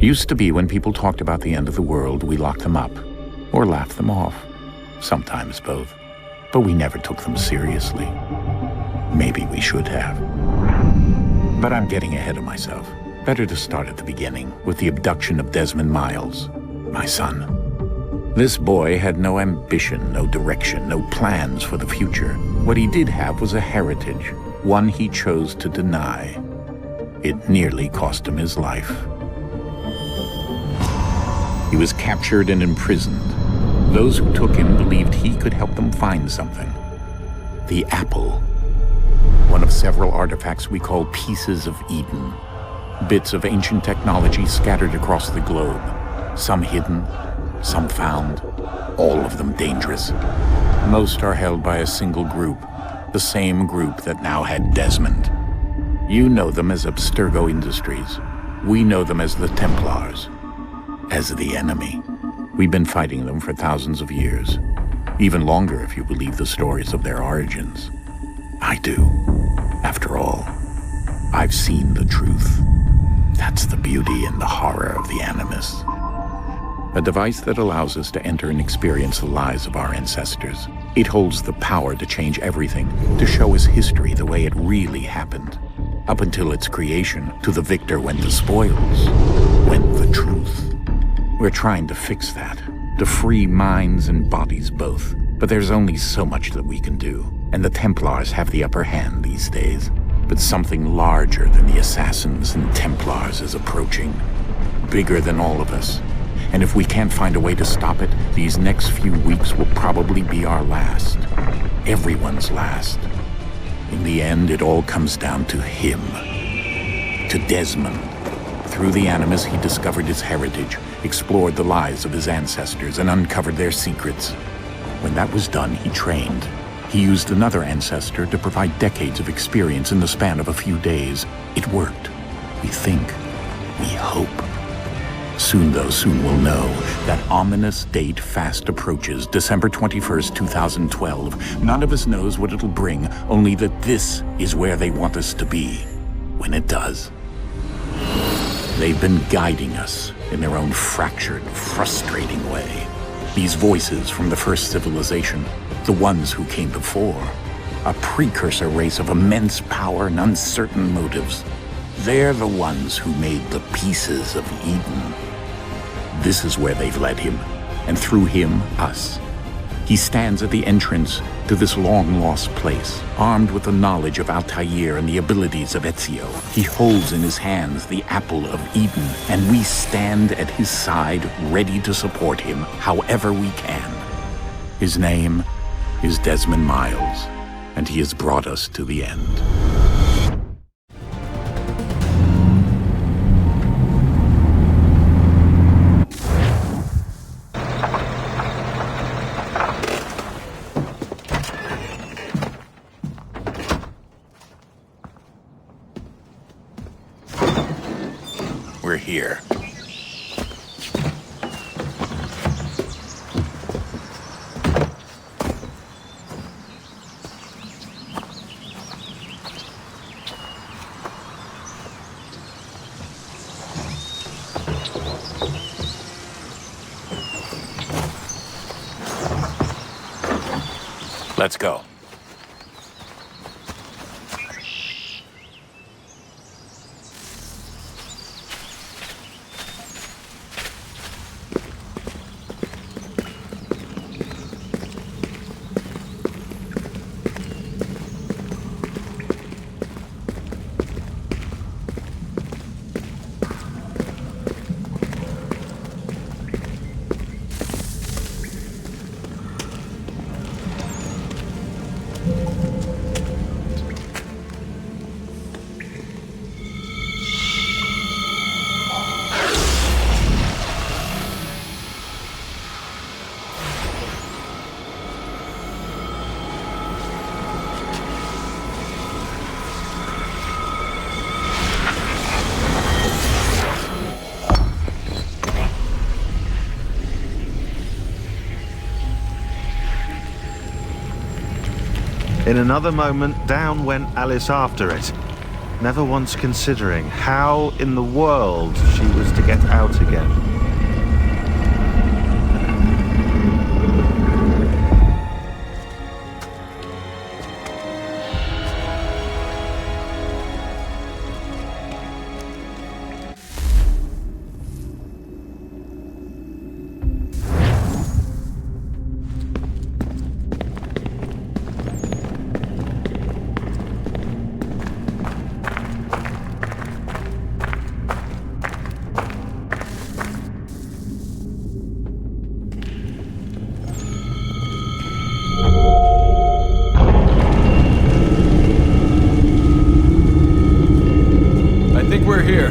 Used to be when people talked about the end of the world, we locked them up, or laughed them off. Sometimes both. But we never took them seriously. Maybe we should have. But I'm getting ahead of myself. Better to start at the beginning, with the abduction of Desmond Miles, my son. This boy had no ambition, no direction, no plans for the future. What he did have was a heritage, one he chose to deny. It nearly cost him his life. He was captured and imprisoned. Those who took him believed he could help them find something. The apple. One of several artifacts we call pieces of Eden. Bits of ancient technology scattered across the globe. Some hidden, some found, all of them dangerous. Most are held by a single group, the same group that now had Desmond. You know them as Abstergo Industries. We know them as the Templars, as the enemy. We've been fighting them for thousands of years, even longer if you believe the stories of their origins. I do. After all, I've seen the truth. That's the beauty and the horror of the Animus. A device that allows us to enter and experience the lives of our ancestors. It holds the power to change everything, to show us history the way it really happened. Up until its creation, to the victor went the spoils, went the truth. We're trying to fix that, to free minds and bodies both. But there's only so much that we can do, and the Templars have the upper hand these days. But something larger than the Assassins and Templars is approaching, bigger than all of us. And if we can't find a way to stop it, these next few weeks will probably be our last. Everyone's last. In the end, it all comes down to him. To Desmond. Through the Animus, he discovered his heritage, explored the lives of his ancestors, and uncovered their secrets. When that was done, he trained. He used another ancestor to provide decades of experience in the span of a few days. It worked. We think. We hope. Soon we'll know. That ominous date fast approaches, December 21st, 2012. None of us knows what it'll bring, only that this is where they want us to be, when it does. They've been guiding us in their own fractured, frustrating way. These voices from the first civilization, the ones who came before, a precursor race of immense power and uncertain motives. They're the ones who made the pieces of Eden. This is where they've led him, and through him, us. He stands at the entrance to this long-lost place, armed with the knowledge of Altair and the abilities of Ezio. He holds in his hands the apple of Eden, and we stand at his side, ready to support him however we can. His name is Desmond Miles, and he has brought us to the end. We're here. Let's go. In another moment, down went Alice after it. never once considering how in the world she was to get out again. I think we're here.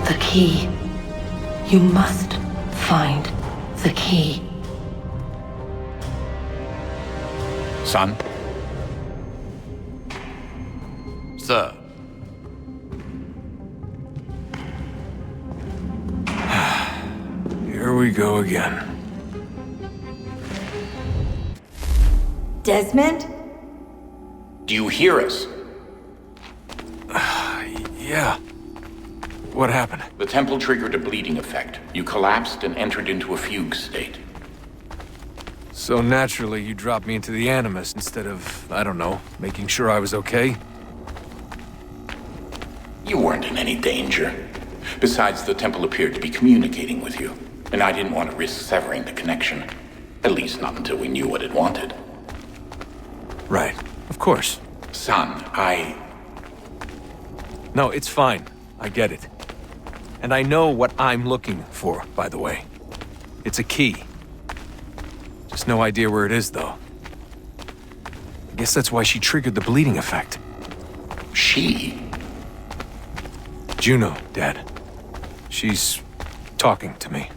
The key. You must find the key. Son? Sir. Here we go again. Desmond? Do you hear us? Yeah. What happened? The temple triggered a bleeding effect. You collapsed and entered into a fugue state. So naturally, you dropped me into the Animus instead of, I don't know, making sure I was okay? You weren't in any danger. Besides, the temple appeared to be communicating with you, and I didn't want to risk severing the connection. At least not until we knew what it wanted. Right. Of course. Son, No, it's fine. I get it. And I know what I'm looking for, by the way. It's a key. Just no idea where it is, though. I guess that's why she triggered the bleeding effect. She? Juno, Dad. She's talking to me.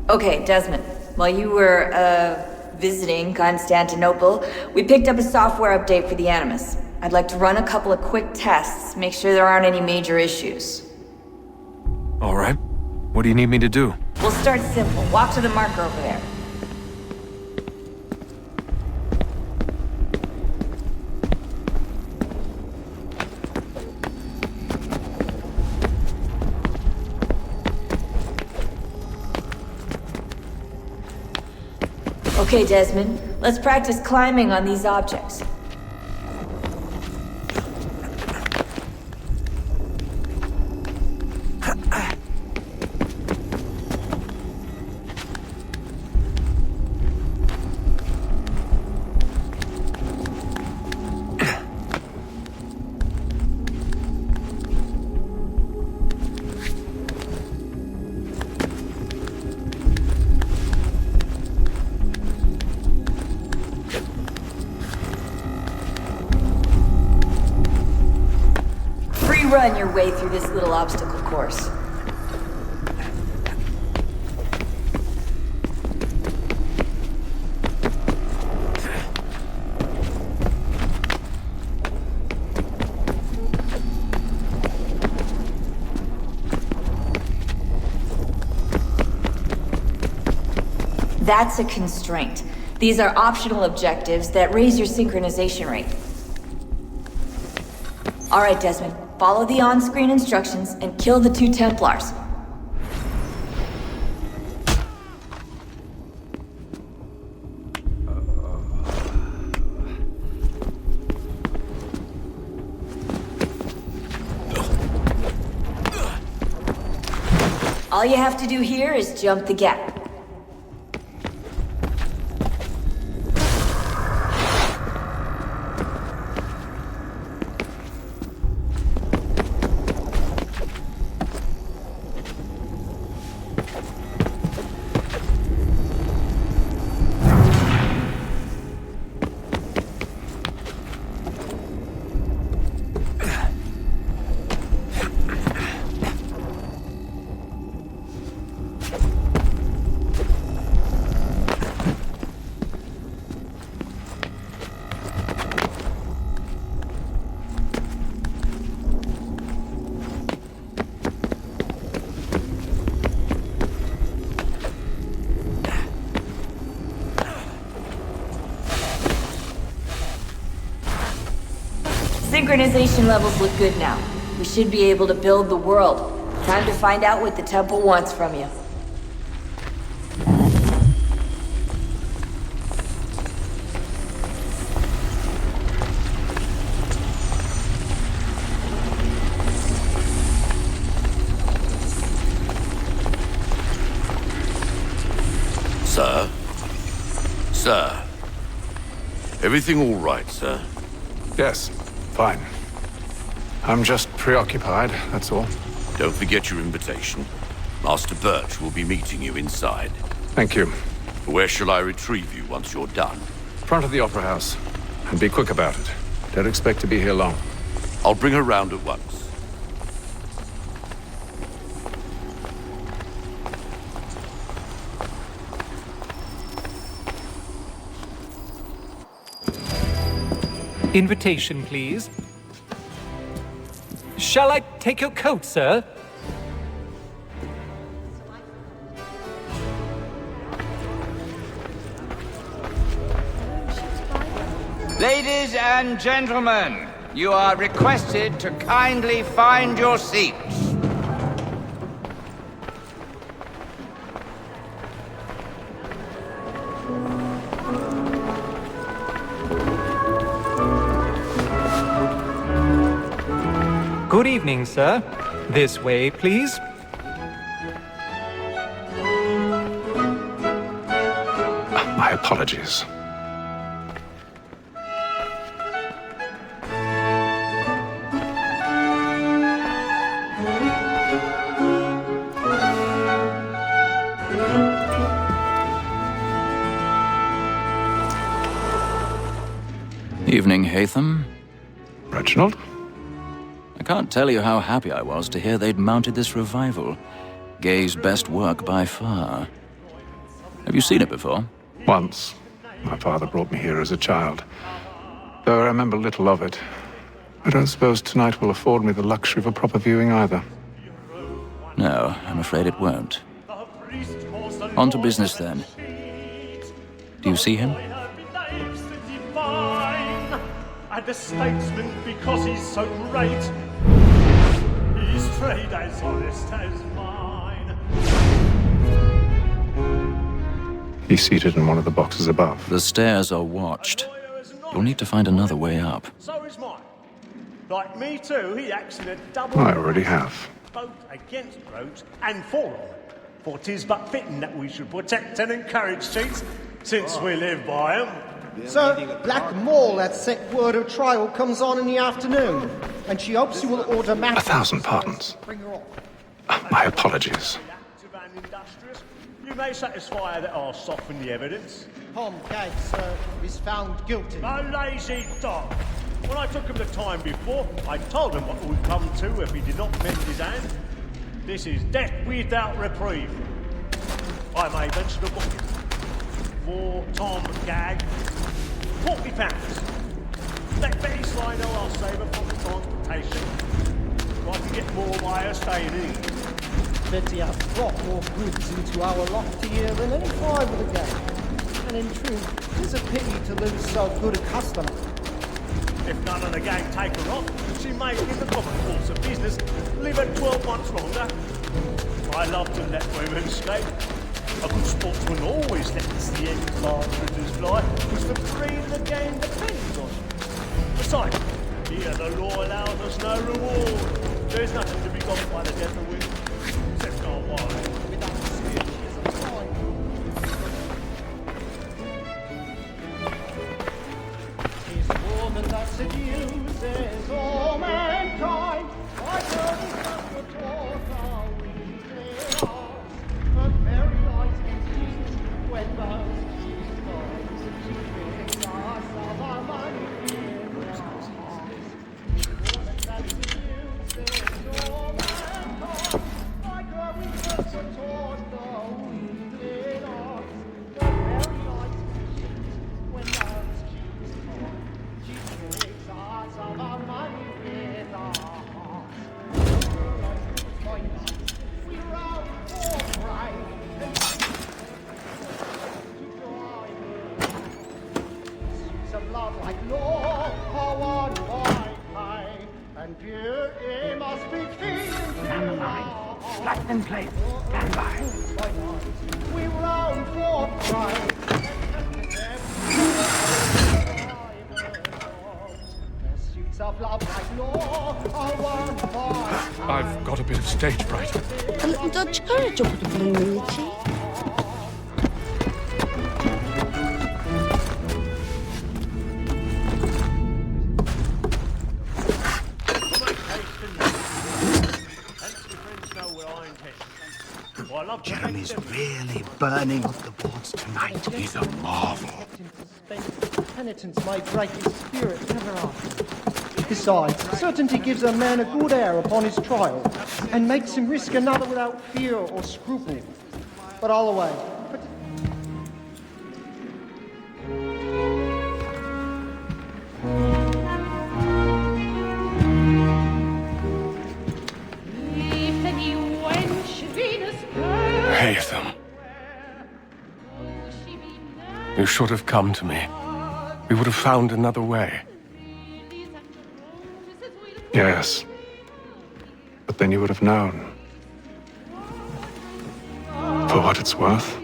Okay, Desmond. While you were, visiting Constantinople, we picked up a software update for the Animus. I'd like to run a couple of quick tests, make sure there aren't any major issues. All right. What do you need me to do? We'll start simple. Walk to the marker over there. Okay, Desmond. Let's practice climbing on these objects. free run your way through this little obstacle course. That's a constraint. These are optional objectives that raise your synchronization rate. All right, Desmond. Follow the on-screen instructions and kill the 2 Templars. All you have to do here is jump the gap. Synchronization levels look good now. We should be able to build the world. Time to find out what the temple wants from you. Sir? Sir? Everything all right, sir? Yes, fine. I'm just preoccupied, that's all. Don't forget your invitation. Master Birch will be meeting you inside. Thank you. Where shall I retrieve you once you're done? Front of the Opera House. And be quick about it. Don't expect to be here long. I'll bring her round at once. Invitation, please. Shall I take your coat, sir? Ladies and gentlemen, you are requested to kindly find your seats. Good evening, sir. This way, please. My apologies. Evening, Hatham. Reginald? I can't tell you how happy I was to hear they'd mounted this revival. Gay's best work by far. Have you seen it before? Once. My father brought me here as a child. Though I remember little of it. I don't suppose tonight will afford me the luxury of a proper viewing either. No, I'm afraid it won't. On to business then. Do you see him? And the statesman because he's so great. His trade as honest as mine. He's seated in one of the boxes above. The stairs are watched. You'll need to find another way up. So is mine. Like me too, he acts in a double. I already have. Both against roads and for them. For 'tis but fitting that we should protect and encourage cheats, since we live by them. Sir, Black Maul, that set word of trial comes on in the afternoon, and she hopes you will order matters. 1,000 pardons. My apologies. You may satisfy that I'll soften the evidence. Tom Gag, sir, is found guilty. A lazy dog. When I took him the time before, I told him what would come to if he did not mend his hand. This is death without reprieve. I may mention a book. For Tom Gag, £40. Let Betty Sly know I'll save her from the transportation. I can get more by her staying in. Betty has brought more goods into our lofty here than any five of the gang. And in truth, it's a pity to lose so good a customer. If none of the gang take her on, she may, in the common course of business, live at 12 months longer. I love to let women escape. A good sportsman always lets the end large critters fly, because the breed of the game depends on it. Besides, here the law allows us no reward. There's nothing to be got by the death of women, except our wives. Without speech is a time. Tis woman that seduces all mankind. I heard it from the talk how we live. Her very eyes can see when those she's gone. She brings us of our money in her heart. Woman that seduces all mankind. Like her we just were taught the wind in us. Her very eyes can see when those she's gone. She brings us of our money with our hearts. We're out for pride. Of love like law are won by time, and beauty must be keen to our Light and play. Stand by. We round for pride. Pursuits of love like law are won by time. I've got a bit of stage fright. A little Dutch courage will put a bloom in your cheek. Jeremy's really burning up the boards tonight. He's a marvel. Penitence may break his spirit ever after. Besides, certainty gives a man a good air upon his trial, and makes him risk another without fear or scruple. But I'll away. Haytham. You should have come to me. We would have found another way. Yes. But then you would have known. For what it's worth,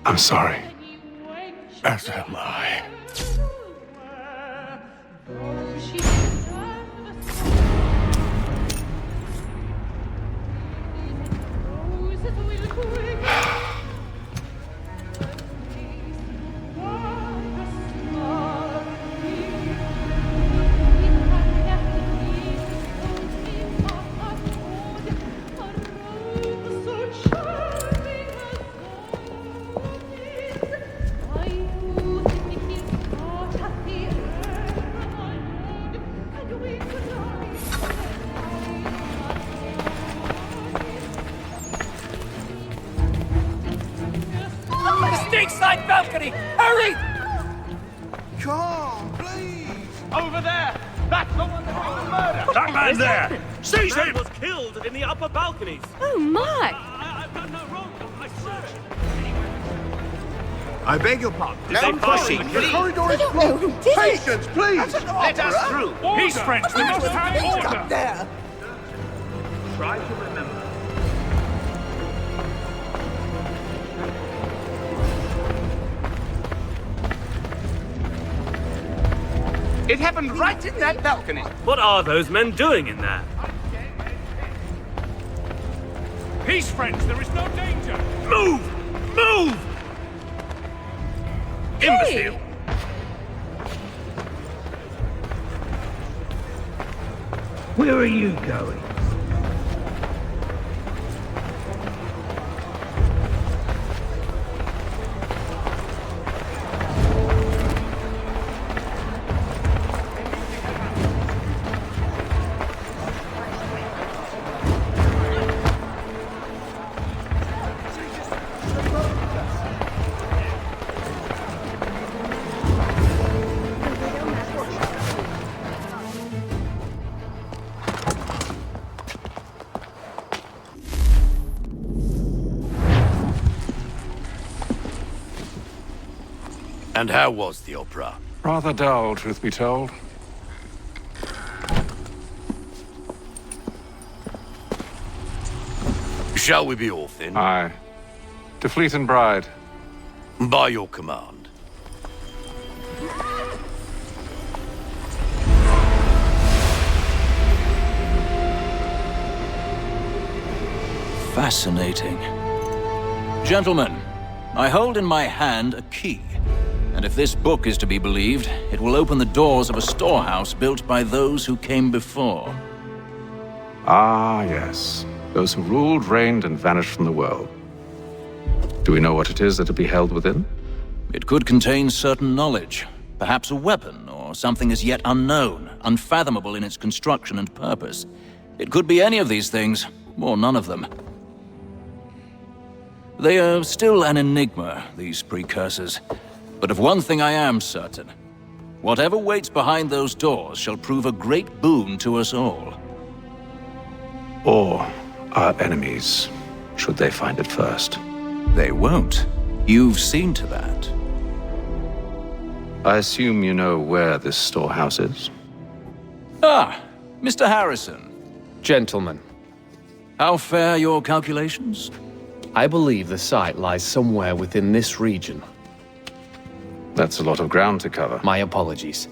I'm sorry. As am I. Side balcony! Hurry! Come, please! Over there! That's the one that was murdered! That man there! Seize him! was killed in the upper balconies. Oh, my! I've done no wrong. I swear it. I beg your pardon. No pushing, The please. corridor We is don't know who blocked. did it. Patience, please! Let us through. Peace, friends! We must have order! There! Try to remember. It happened right in that balcony. What are those men doing in there? Peace, friends! There is no danger! Move! Move! Imbecile! Where are you going? And how was the opera? Rather dull, truth be told. Shall we be off then? Aye. To Fleet and Bride. By your command. Fascinating. Gentlemen, I hold in my hand a key. And if this book is to be believed, it will open the doors of a storehouse built by those who came before. Ah, yes. Those who ruled, reigned, and vanished from the world. Do we know what it is that will be held within? It could contain certain knowledge. Perhaps a weapon, or something as yet unknown, unfathomable in its construction and purpose. It could be any of these things, or none of them. They are still an enigma, these precursors. But of one thing I am certain. Whatever waits behind those doors shall prove a great boon to us all. Or our enemies, should they find it first. They won't. You've seen to that. I assume you know where this storehouse is? Ah, Mr. Harrison. Gentlemen. How fare your calculations? I believe the site lies somewhere within this region. That's a lot of ground to cover. My apologies.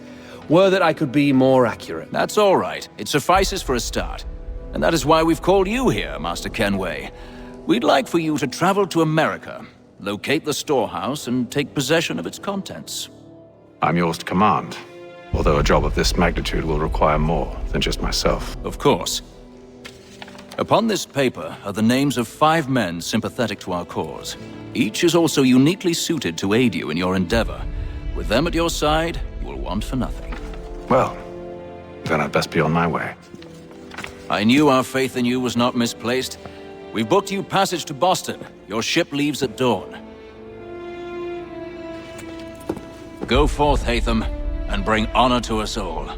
Were that I could be more accurate. That's all right. It suffices for a start. And that is why we've called you here, Master Kenway. We'd like for you to travel to America, locate the storehouse, and take possession of its contents. I'm yours to command, although a job of this magnitude will require more than just myself. Of course. Upon this paper are the names of 5 men sympathetic to our cause. Each is also uniquely suited to aid you in your endeavor. With them at your side, you will want for nothing. Well, then I'd best be on my way. I knew our faith in you was not misplaced. We've booked you passage to Boston. Your ship leaves at dawn. Go forth, Hatham, and bring honor to us all.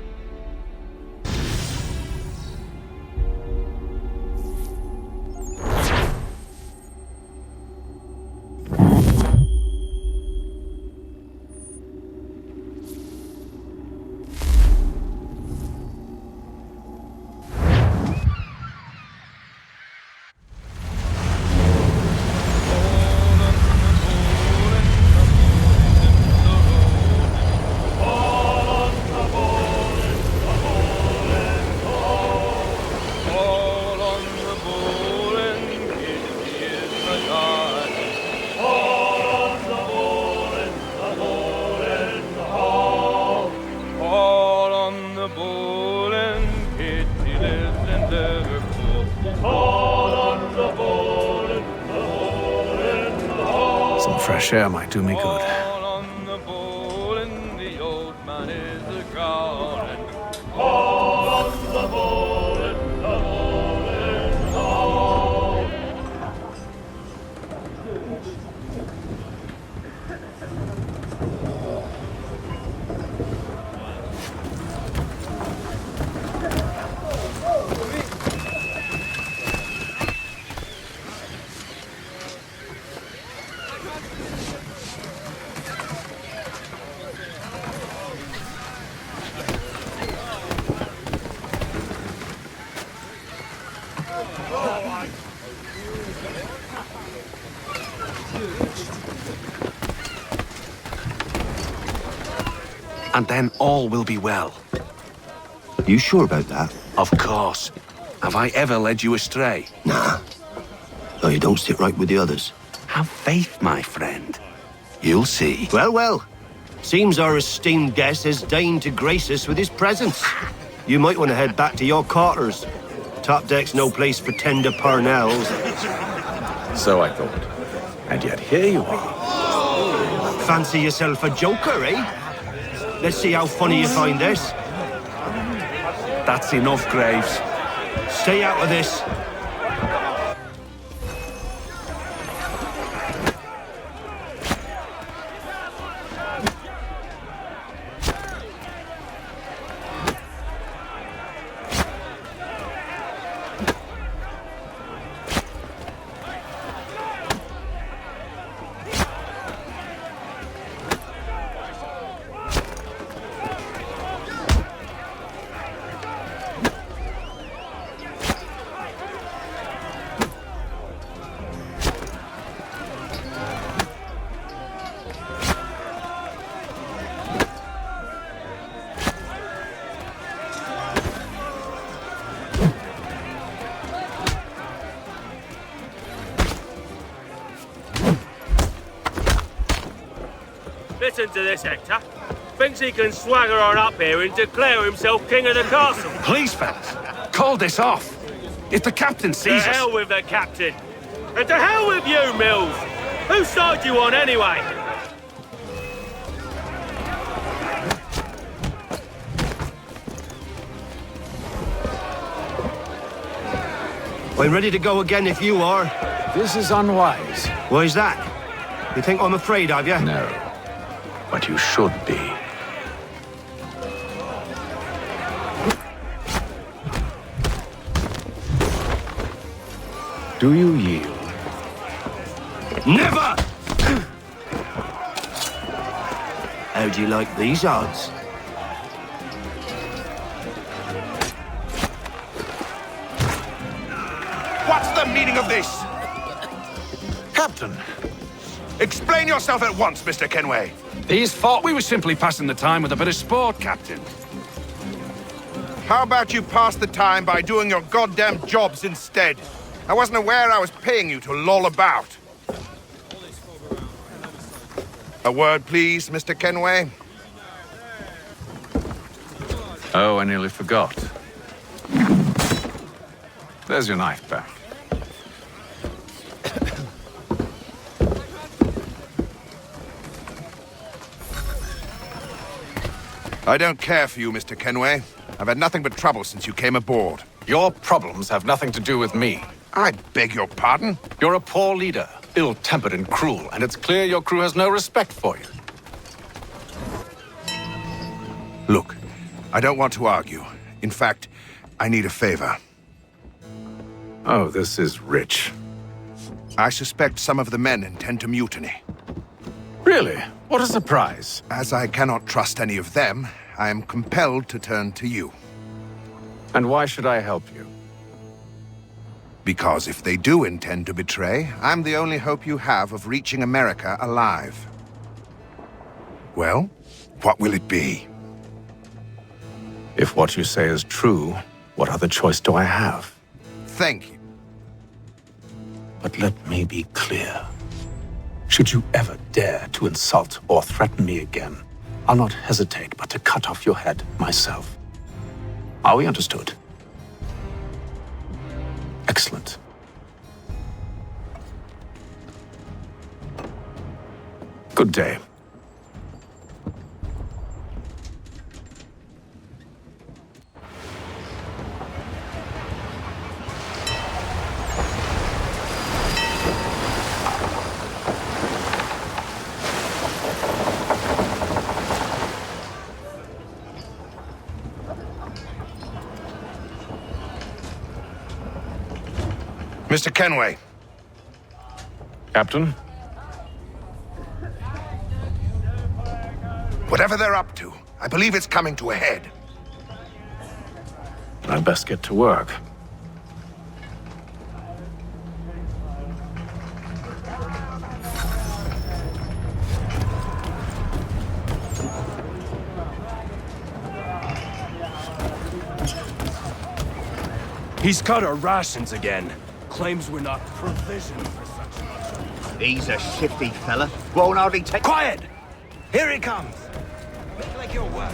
Some fresh air might do me good. And then all will be well. You sure about that? Of course. Have I ever led you astray? Nah. Though you don't sit right with the others. Have faith, my friend. You'll see. Well, well. Seems our esteemed guest has deigned to grace us with his presence. You might want to head back to your quarters. Top deck's no place for tender parnells. So I thought. And yet here you are. Fancy yourself a joker, eh? Let's see how funny you find this. That's enough, Graves. Stay out of this. Listen to this, Hector. Thinks he can swagger on up here and declare himself king of the castle. Please, fellas, call this off. If the captain To sees us... hell with the captain. And to hell with you, Mills. Whose side you on, anyway? I'm ready to go again if you are. This is unwise. Why's that? You think I'm afraid of you? No, but you should be. Do you yield? Never! How do you like these odds? What's the meaning of this? Captain, Explain yourself at once, Mr. Kenway. these thought we were simply passing the time with a bit of sport, Captain. How about you pass the time by doing your goddamn jobs instead? I wasn't aware I was paying you to loll about. A word, please, Mr. Kenway. Oh, I nearly forgot. There's your knife back. I don't care for you, Mr. Kenway. I've had nothing but trouble since you came aboard. Your problems have nothing to do with me. I beg your pardon? You're a poor leader, ill-tempered and cruel, and it's clear your crew has no respect for you. Look, I don't want to argue. In fact, I need a favor. Oh, this is rich. I suspect some of the men intend to mutiny. Really? What a surprise. As I cannot trust any of them, I am compelled to turn to you. And why should I help you? Because if they do intend to betray, I'm the only hope you have of reaching America alive. Well, what will it be? If what you say is true, what other choice do I have? Thank you. But let me be clear. Should you ever dare to insult or threaten me again, I'll not hesitate but to cut off your head myself. Are we understood? Excellent. Good day. Mr. Kenway. Captain? Whatever they're up to, I believe it's coming to a head. I'd best get to work. He's cut our rations again. Claims we're not provisioned for such luxury. He's a shifty fella. Won't hardly take... Quiet! Here he comes! Make like your work.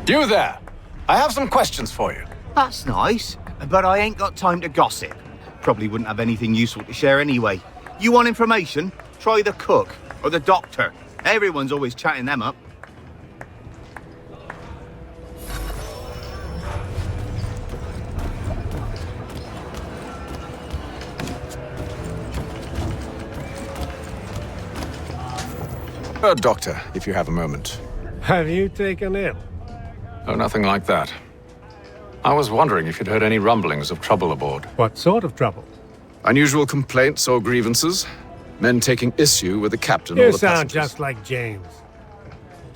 You there! I have some questions for you. That's nice, but I ain't got time to gossip. Probably wouldn't have anything useful to share anyway. You want information? Try the cook or the doctor. Everyone's always chatting them up. Doctor, if you have a moment. Have you taken ill? Oh, nothing like that. I was wondering if you'd heard any rumblings of trouble aboard. What sort of trouble? Unusual complaints or grievances? Men taking issue with the captain or You the sound passengers? just like James.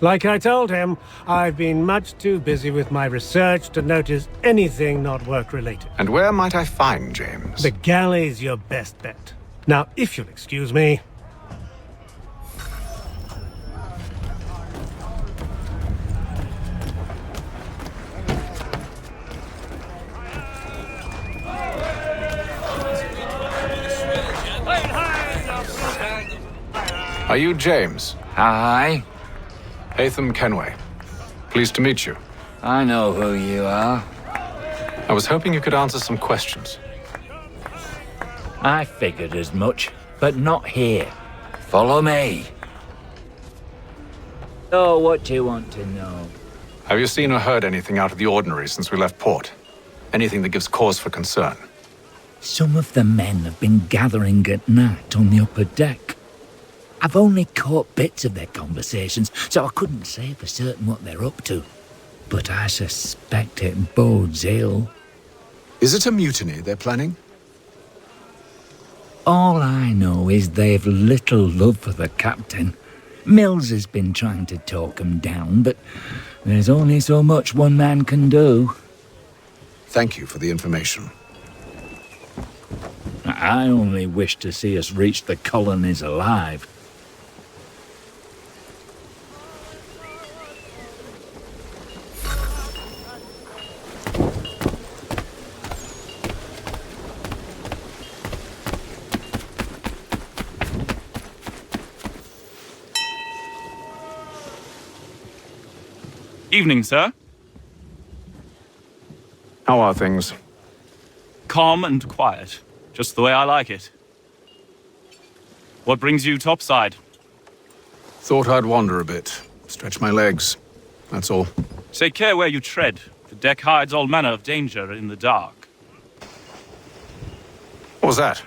Like I told him, I've been much too busy with my research to notice anything not work-related. And where might I find James? The galley's your best bet. Now, if you'll excuse me... Are you James? Aye. Hatham Kenway. Pleased to meet you. I know who you are. I was hoping you could answer some questions. I figured as much, but not here. Follow me. So, what do you want to know? Have you seen or heard anything out of the ordinary since we left port? Anything that gives cause for concern? Some of the men have been gathering at night on the upper deck. I've only caught bits of their conversations, so I couldn't say for certain what they're up to. But I suspect it bodes ill. Is it a mutiny they're planning? All I know is they've little love for the captain. Mills has been trying to talk 'em down, but there's only so much one man can do. Thank you for the information. I only wish to see us reach the colonies alive. Evening, sir. How are things? Calm and quiet. Just the way I like it. What brings you topside? Thought I'd wander a bit. Stretch my legs. That's all. Take care where you tread. The deck hides all manner of danger in the dark. What was that?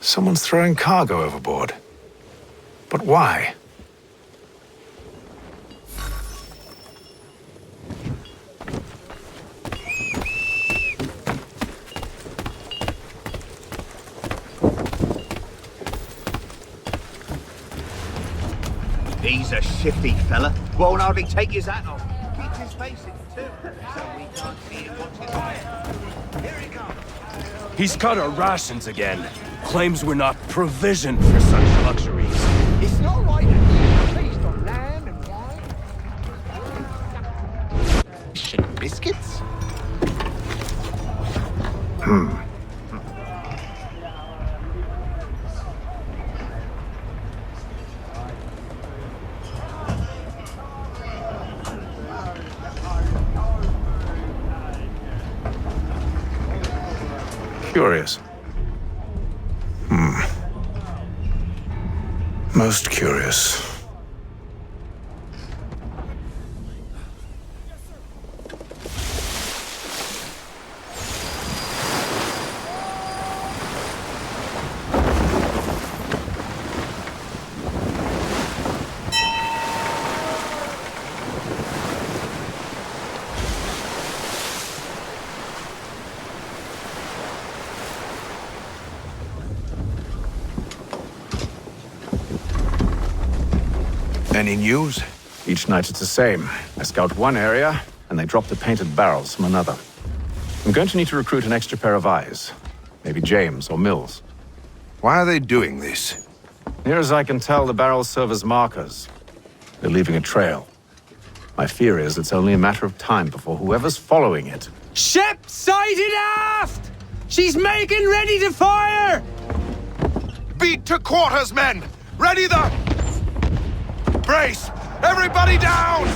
Someone's throwing cargo overboard. But why? He's a shifty fella. Won't hardly take his hat off. Keeps his face in too, so we can't see him watch his head. Here he comes. He's cut our rations again. Claims we're not provisioned for such luxuries. It's not right that you feast on land and wine. Shit, biscuits? Curious. Most curious. Any news? Each night it's the same. I scout one area, and they drop the painted barrels from another. I'm going to need to recruit an extra pair of eyes. Maybe James or Mills. Why are they doing this? Near as I can tell, the barrels serve as markers. They're leaving a trail. My fear is it's only a matter of time before whoever's following it... Ship sighted aft! She's making ready to fire! Beat to quarters, men! Ready the... Brace! Everybody down!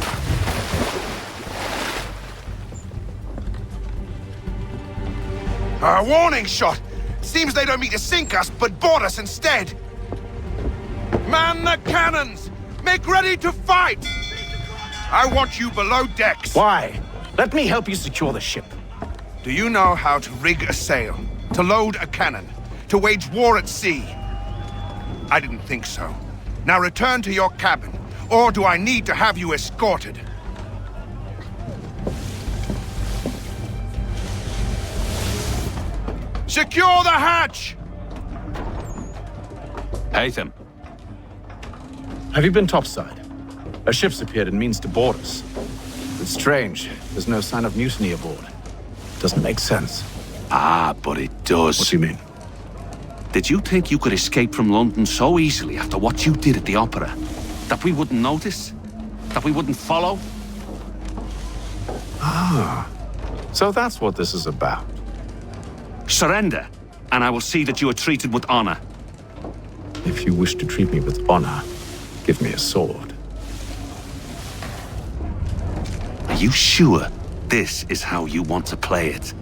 A warning shot! Seems they don't mean to sink us, but board us instead! Man the cannons! Make ready to fight! I want you below decks! Why? Let me help you secure the ship. Do you know how to rig a sail? To load a cannon? To wage war at sea? I didn't think so. Now return to your cabin, or do I need to have you escorted? Secure the hatch! Hatham. Have you been topside? A ship's appeared and means to board us. It's strange. There's no sign of mutiny aboard. Doesn't make sense. Ah, but it does. What do you mean? Did you think you could escape from London so easily after what you did at the opera? That we wouldn't notice? That we wouldn't follow? Ah, so that's what this is about. Surrender. and I will see that you are treated with honor. If you wish to treat me with honor, give me a sword. Are you sure this is how you want to play it?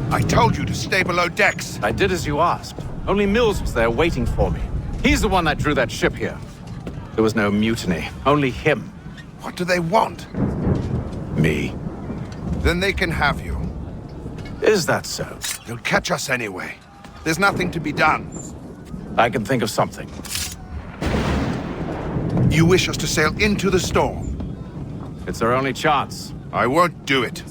I told you to stay below decks. I did as you asked. Only Mills was there waiting for me. He's the one that drew that ship here. There was no mutiny, only him. What do they want? Me. Then they can have you. Is that so? They'll catch us anyway. There's nothing to be done. I can think of something. You wish us to sail into the storm? It's our only chance. I won't do it.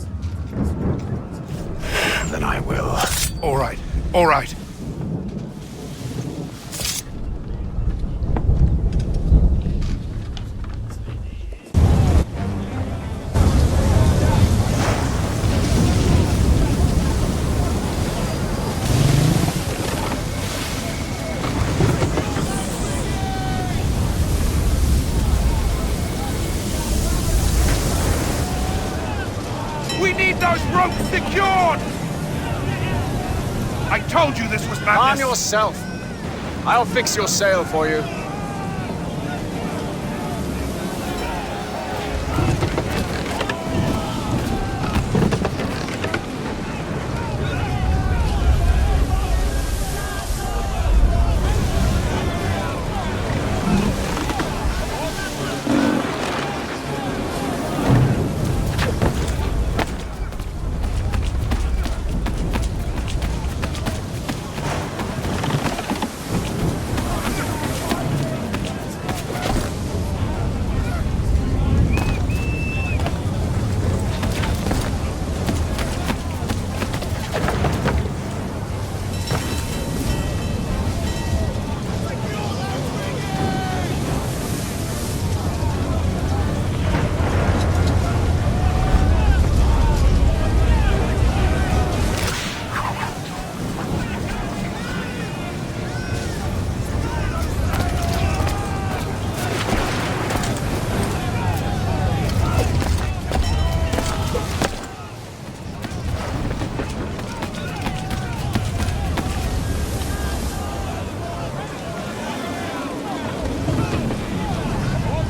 Then I will. All right, all right. We need those ropes secured! I told you this was madness! Arm yourself! I'll fix your sail for you.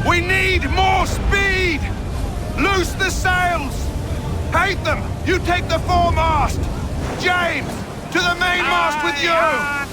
We need more speed! Loose the sails! Hate them! You take the foremast! James, to the mainmast with you!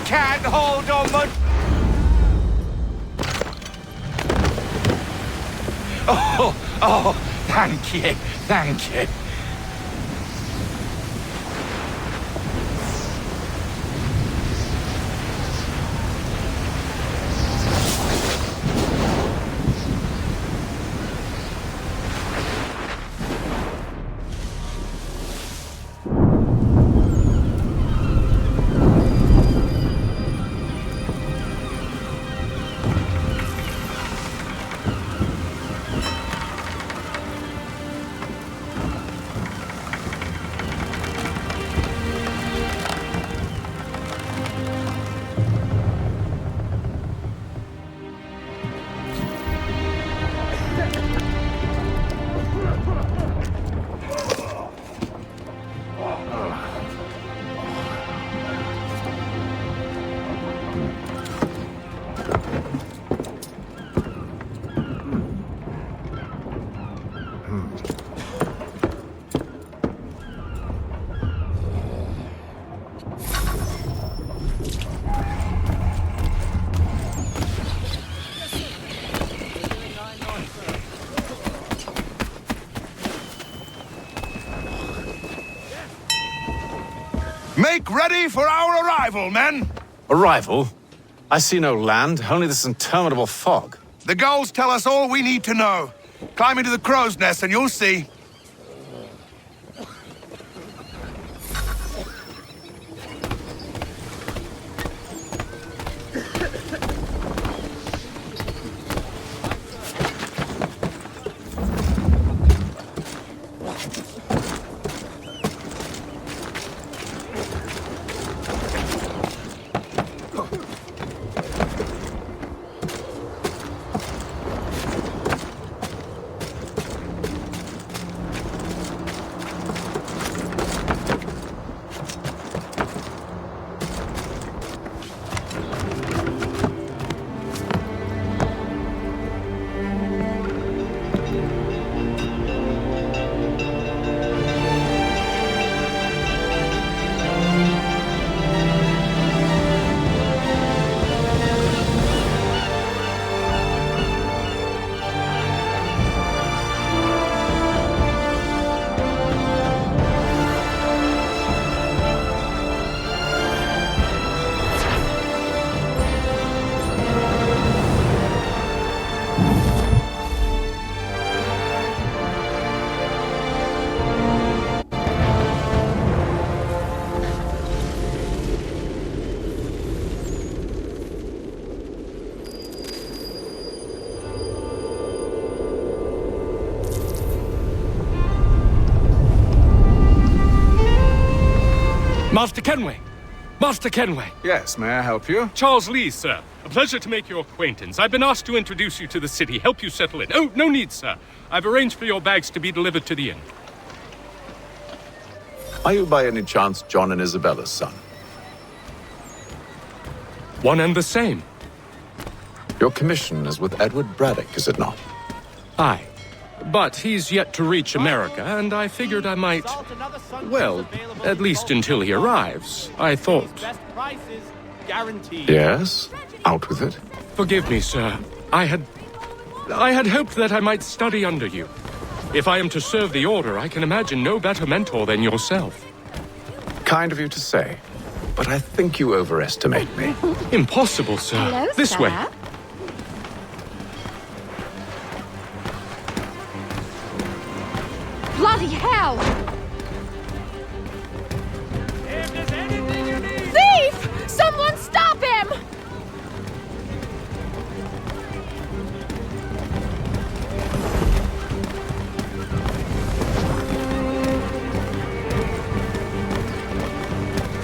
can't hold on much. Oh, thank you, thank you. Make ready for our arrival, men! Arrival? I see no land, only this interminable fog. The gulls tell us all we need to know. Climb into the crow's nest and you'll see. Master Kenway! Master Kenway! Yes, may I help you? Charles Lee, sir. A pleasure to make your acquaintance. I've been asked to introduce you to the city, help you settle in. Oh, no need, sir. I've arranged for your bags to be delivered to the inn. Are you by any chance John and Isabella's son? One and the same. Your commission is with Edward Braddock, is it not? Aye. But he's yet to reach America, and I figured I might... Well, at least until he arrives, I thought... Yes? Out with it. Forgive me, sir. I had hoped that I might study under you. If I am to serve the Order, I can imagine no better mentor than yourself. Kind of you to say, but I think you overestimate me. Impossible, sir. Hello, this sir. way. Bloody hell! If there's anything you need... Thief! Someone stop him!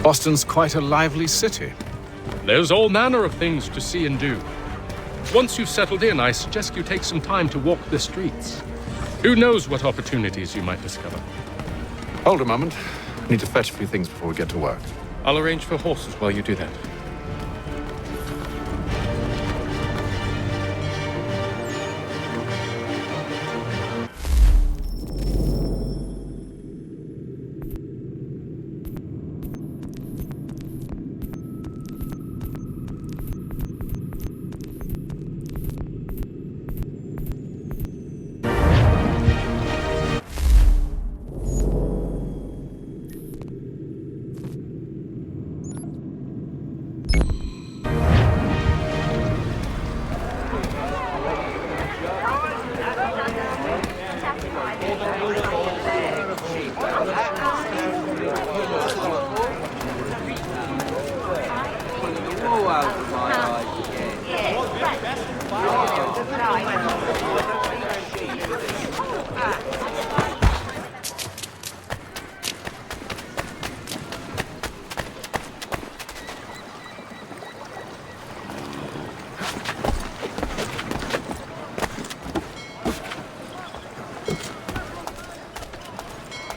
Boston's quite a lively city. There's all manner of things to see and do. Once you've settled in, I suggest you take some time to walk the streets. Who knows what opportunities you might discover? Hold a moment. I need to fetch a few things before we get to work. I'll arrange for horses while you do that.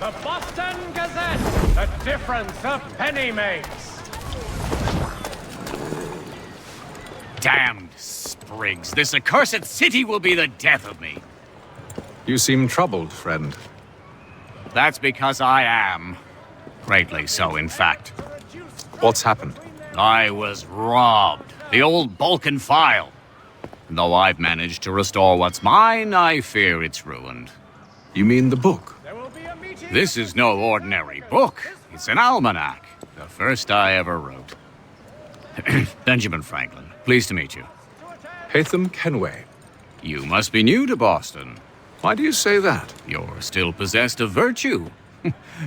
The Boston Gazette! The difference a penny makes! Damned sprigs. This accursed city will be the death of me. You seem troubled, friend. That's because I am. Greatly so, in fact. What's happened? I was robbed. The old Balkan file. And though I've managed to restore what's mine, I fear it's ruined. You mean the book? This is no ordinary book. It's an almanac. The first I ever wrote. Benjamin Franklin, pleased to meet you. Hatham Kenway. You must be new to Boston. Why do you say that? You're still possessed of virtue.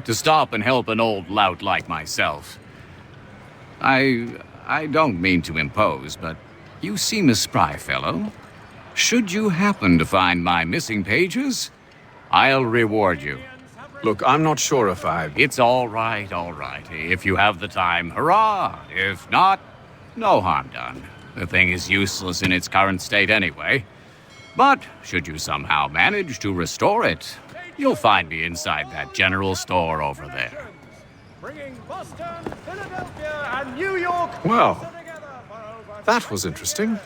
To stop and help an old lout like myself. I don't mean to impose, but you seem a spry fellow. Should you happen to find my missing pages, I'll reward you. Look, I'm not sure if It's all right, all right. If you have the time, hurrah! If not, no harm done. The thing is useless in its current state anyway. But should you somehow manage to restore it, you'll find me inside that general store over there. Bringing Boston, Philadelphia, and New York. Well, that was interesting.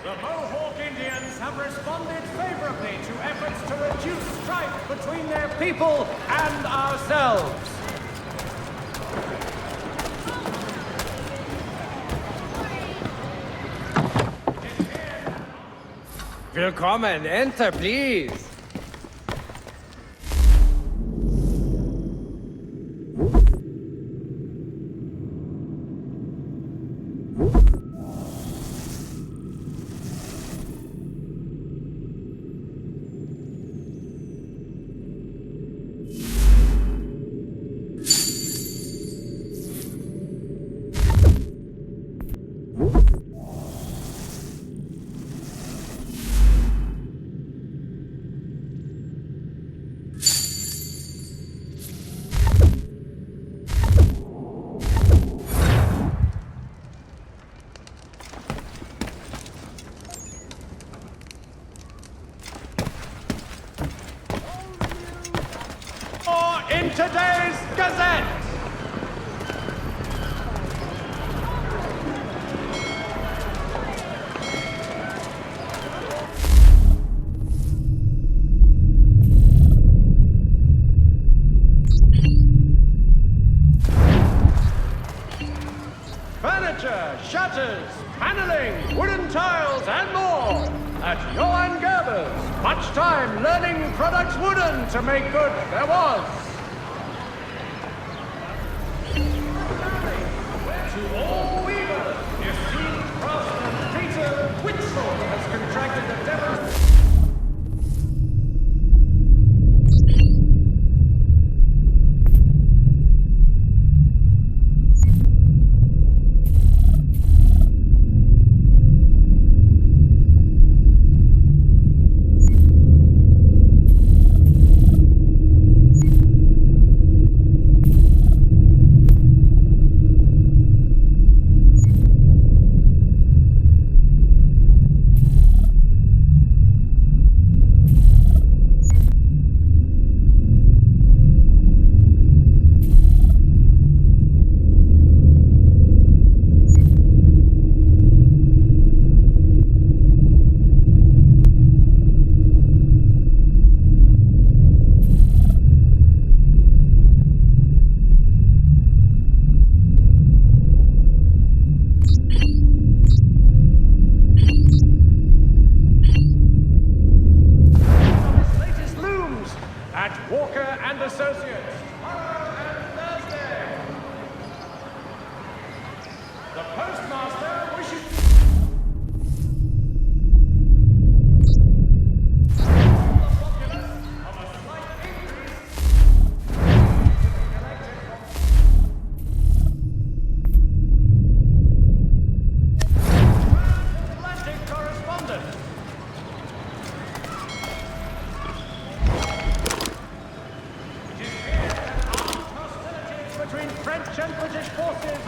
The Mohawk Indians have responded favorably to efforts to reduce strife between their people and ourselves. Willkommen, enter, please. In today's Gazette! Furniture, shutters, paneling, wooden tiles, and more at Johann Gerber's. Much time learning products wooden to make good there was. To all weavers, the esteemed craftsman Peter Whitson has contracted a devil.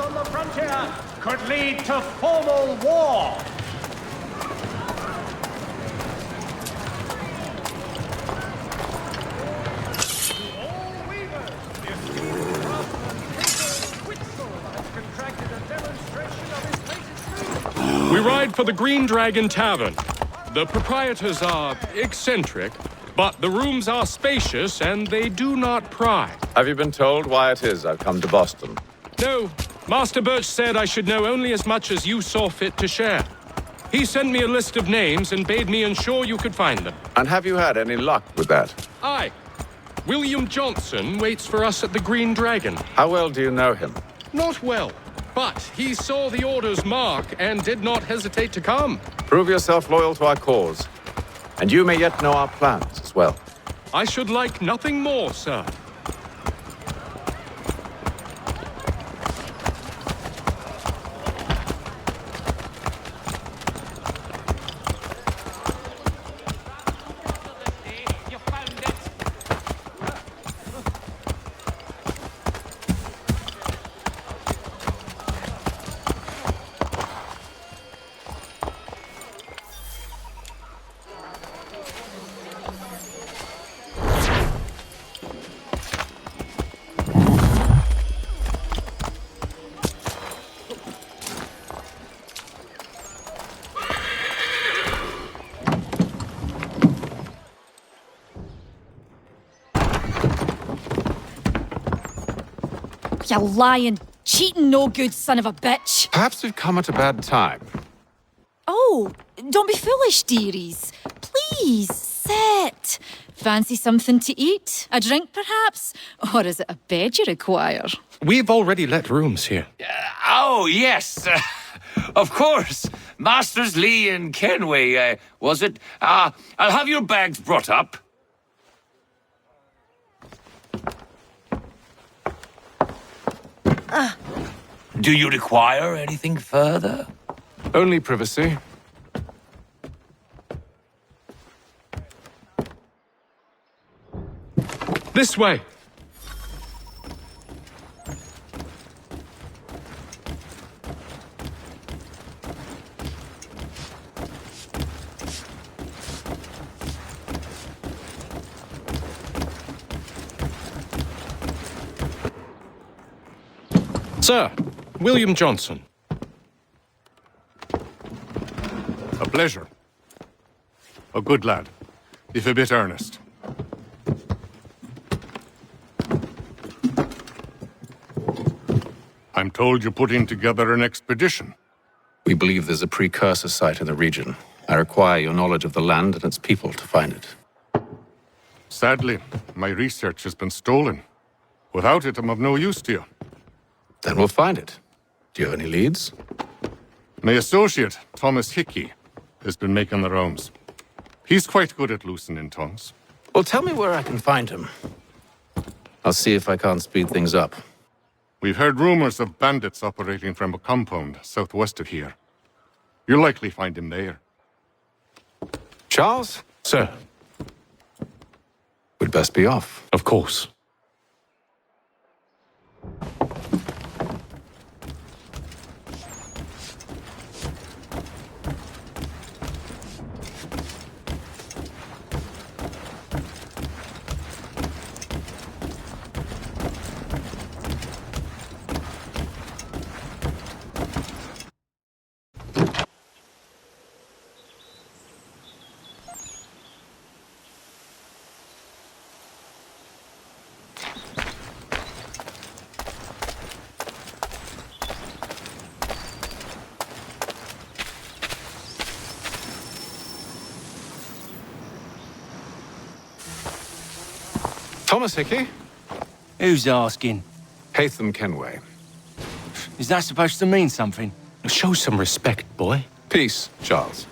on the frontier could lead to formal war. We ride for the Green Dragon Tavern. The proprietors are eccentric, but the rooms are spacious and they do not pry. Have you been told why it is I've come to Boston? No, Master Birch said I should know only as much as you saw fit to share. He sent me a list of names and bade me ensure you could find them. And have you had any luck with that? Aye. William Johnson waits for us at the Green Dragon. How well do you know him? Not well, but he saw the order's mark and did not hesitate to come. Prove yourself loyal to our cause. And you may yet know our plans as well. I should like nothing more, sir. You lying, cheating, no good son of a bitch. Perhaps we've come at a bad time. Oh, don't be foolish, dearies. Please, sit. Fancy something to eat? A drink, perhaps? Or is it a bed you require? We've already let rooms here. Oh, yes. Of course. Masters Lee and Kenway, was it? I'll have your bags brought up. Do you require anything further? Only privacy. This way. Sir, William Johnson. A pleasure. A good lad, if a bit earnest. I'm told you're putting together an expedition. We believe there's a precursor site in the region. I require your knowledge of the land and its people to find it. Sadly, my research has been stolen. Without it, I'm of no use to you. Then we'll find it. Do you have any leads? My associate, Thomas Hickey, has been making the rounds. He's quite good at loosening tongues. Well, tell me where I can find him. I'll see if I can't speed things up. We've heard rumors of bandits operating from a compound southwest of here. You'll likely find him there. Charles? Sir. We'd best be off. Of course. Thomas Hickey? Who's asking? Haytham Kenway. Is that supposed to mean something? Show some respect, boy. Peace, Charles.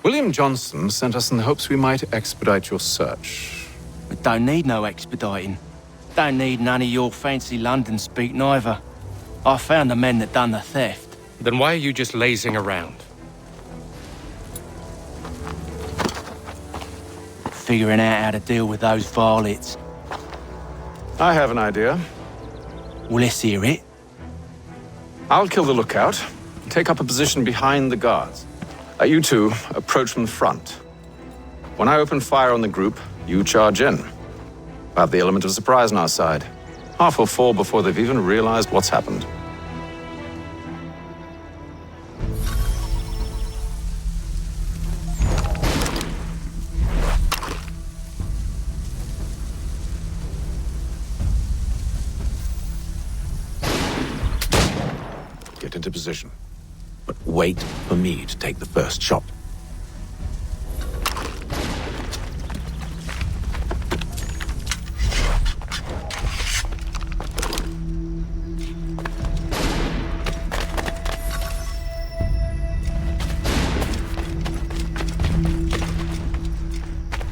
William Johnson sent us in the hopes we might expedite your search. We don't need no expediting. Don't need none of your fancy London speak neither. I found the men that done the theft. Then why are you just lazing around? Figuring out how to deal with those varlets. I have an idea. Well, let's hear it. I'll kill the lookout, take up a position behind the guards. You two approach from the front. When I open fire on the group, you charge in. We'll have the element of surprise on our side. Half will fall before they've even realized what's happened. Get into position. But wait for me to take the first shot.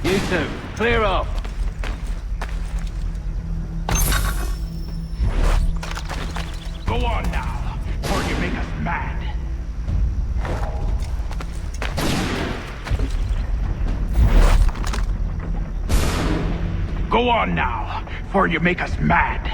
You two, clear off. Go on now, or you make us mad. Go on now, for you make us mad.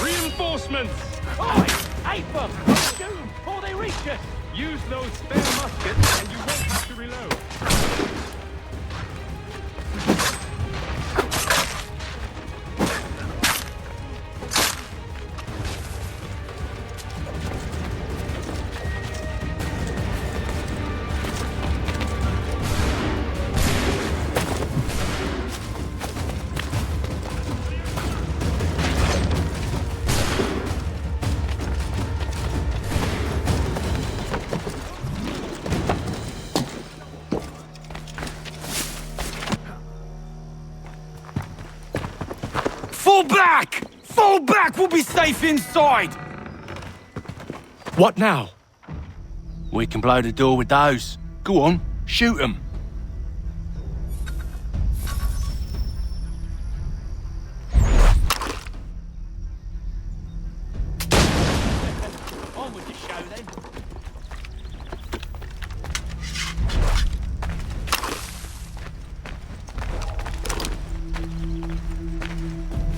Reinforcements! Oi! Ape them! Shoot them before they reach us! Use those spare muskets and you won't have to reload. Fall back! Fall back! We'll be safe inside! What now? We can blow the door with those. Go on, shoot them. On with the show then.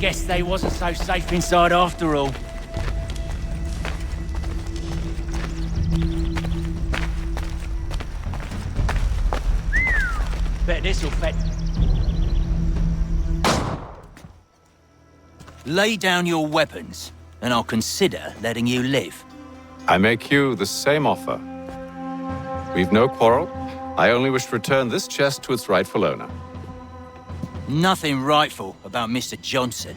Guess they wasn't so safe inside after all. Bet this'll fetch. Lay down your weapons, and I'll consider letting you live. I make you the same offer. We've no quarrel. I only wish to return this chest to its rightful owner. Nothing rightful about Mr. Johnson.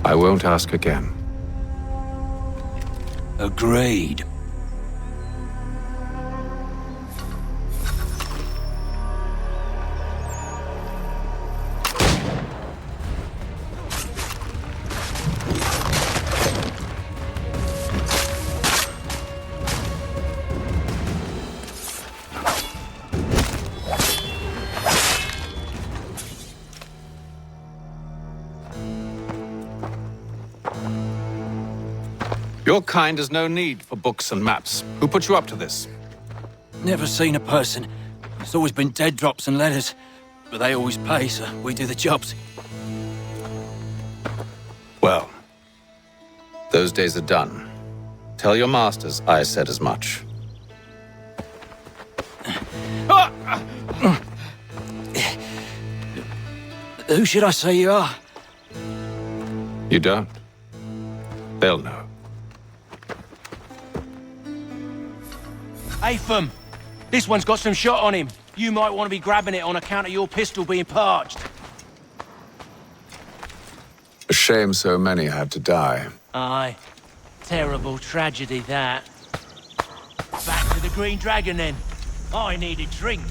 I won't ask again. Agreed. Your kind has no need for books and maps. Who put you up to this? Never seen a person. It's always been dead drops and letters. But they always pay, so we do the jobs. Well, those days are done. Tell your masters I said as much. Who should I say you are? You don't. They'll know. Apham, this one's got some shot on him. You might want to be grabbing it on account of your pistol being parched. A shame so many had to die. Aye. Terrible tragedy, that. Back to the Green Dragon, then. I need a drink.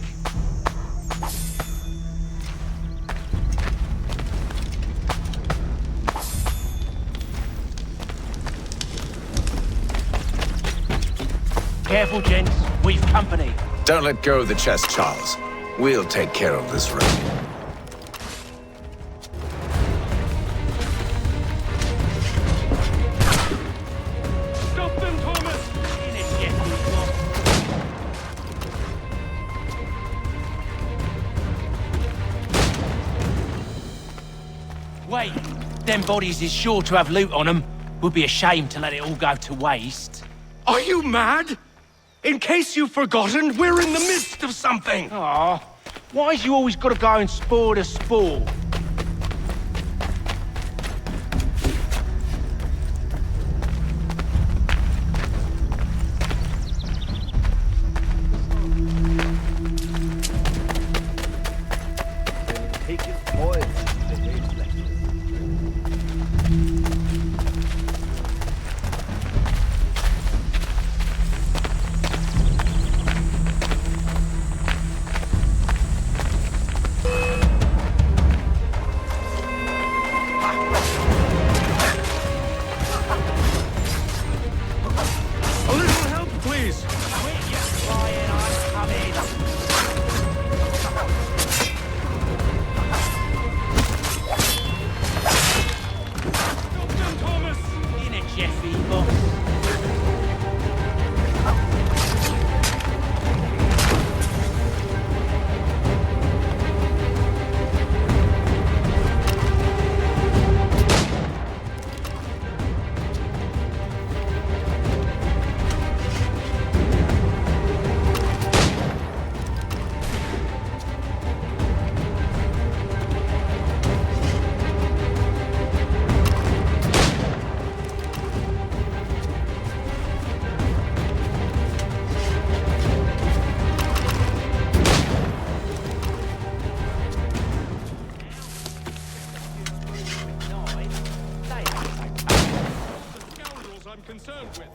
Careful, gents. We've company. Don't let go of the chest, Charles. We'll take care of this room. Stop them, Thomas! Wait, them bodies is sure to have loot on them. Would be a shame to let it all go to waste. Are you mad? In case you've forgotten, we're in the midst of something! Aw, why's you always gotta go and spoil the sport? concerned with.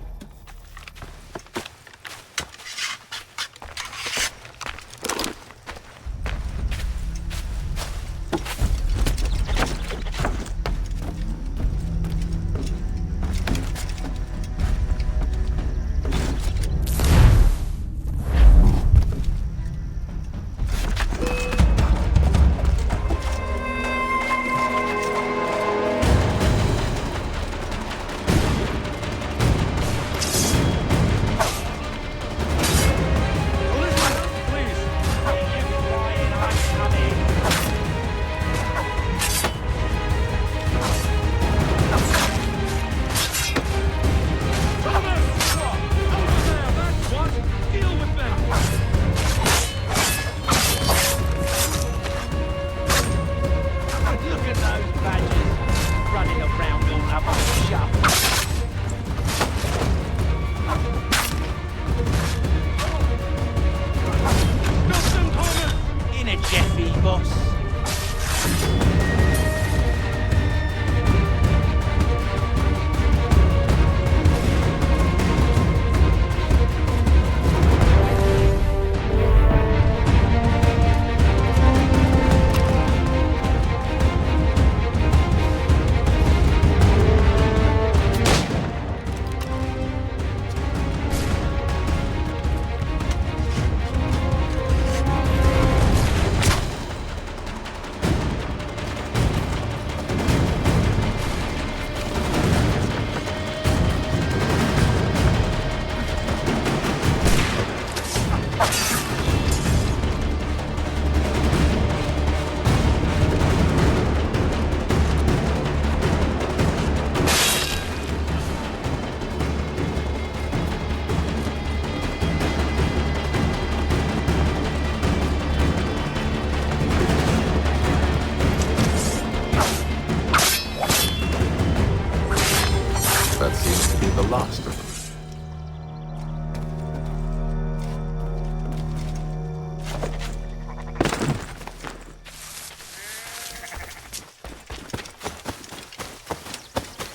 That seems to be the last of them.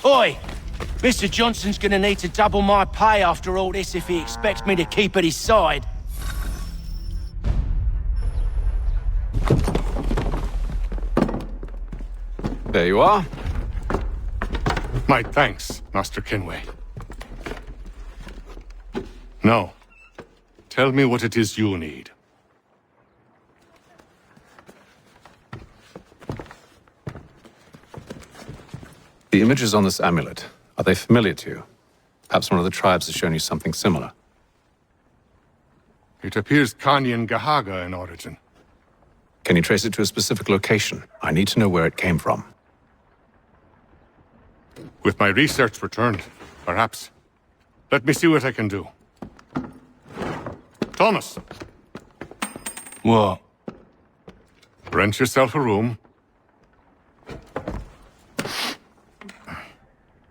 Oi! Mr. Johnson's gonna need to double my pay after all this if he expects me to keep at his side. There you are. My thanks, Master Kenway. Now, tell me what it is you need. The images on this amulet, are they familiar to you? Perhaps one of the tribes has shown you something similar. It appears Kanyan Gahaga in origin. Can you trace it to a specific location? I need to know where it came from. With my research returned, perhaps. Let me see what I can do. Thomas! What? Rent yourself a room.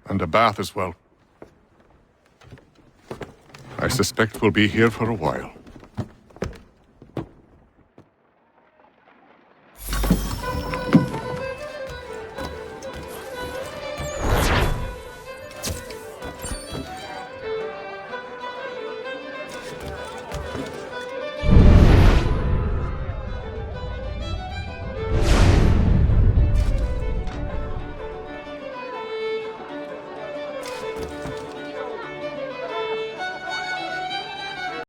And a bath as well. I suspect we'll be here for a while.